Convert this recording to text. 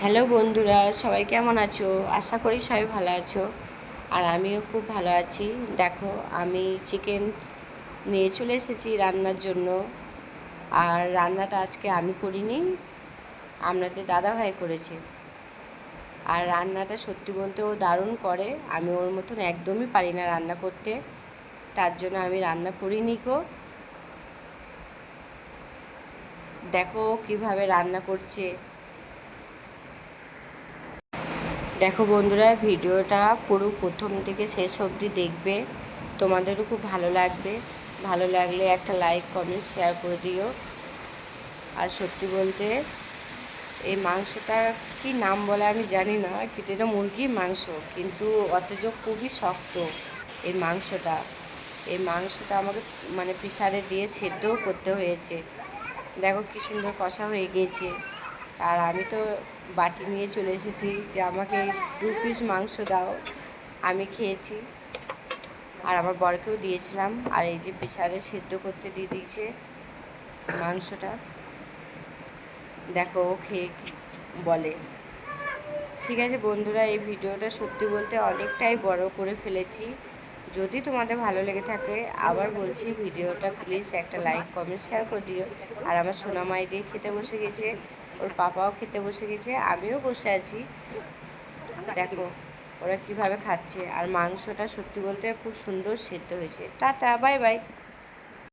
Hello বন্ধুরা, সবাই কেমন আছো? আশা করি সবাই ভালো আছো। আর আমিও খুব ভালো আছি। দেখো, আমি চিকেন নিয়ে চলে এসেছি রান্নার জন্য। আর রান্নাটা আজকে আমি করিনি, আপনাদের দাদাভাই করেছে। আর রান্নাটা সত্যি বলতে ও দারুণ করে। আমি ওর মতন একদমই পারি না রান্না করতে, তার জন্য আমি রান্না করিনি গো। দেখো ও কীভাবে রান্না করছে। দেখো বন্ধুরা, ভিডিওটা পুরো প্রথম থেকে শেষ অবধি দেখবে, তোমাদেরও খুব ভালো লাগবে। ভালো লাগলে একটা লাইক কমেন্ট শেয়ার করে দিও। আর সত্যি বলতে এই মাংসটা কি নাম বলে আমি জানি না, কিন্তু এটা মুরগির মাংস, কিন্তু অথচ খুবই শক্ত এই মাংসটা। এই মাংসটা আমাকে মানে প্রেসারে দিয়ে সেদ্ধও করতে হয়েছে। দেখো কি সুন্দর কষা হয়ে গিয়েছে। আর আমি তো বাটি নিয়ে চলে এসেছি যে আমাকে 2 পিস মাংস দাও। আমি খেয়েছি আর আমার বরকেও দিয়েছিলাম। আর এই যে প্রেসারে সেদ্ধ করতে দিয়ে দিয়েছে মাংসটা। দেখো ও খেয়ে কি বলে। ঠিক আছে বন্ধুরা, এই ভিডিওটা সত্যি বলতে অনেকটাই বড় করে ফেলেছি। যদি তোমাদের ভালো লেগে থাকে, আবার বলছি, ভিডিওটা প্লিজ একটা লাইক কমেন্ট শেয়ার করে দিও। আর আমার সোনা মাইদি খেতে বসে গেছে, ওর পাপাও খেতে বসে গেছে, আমিও বসে আছি। দেখো ওরা কিভাবে খাচ্ছে। আর মাংসটা সত্যি বলতে খুব সুন্দর সেদ্ধ হয়েছে। Tata, bye bye.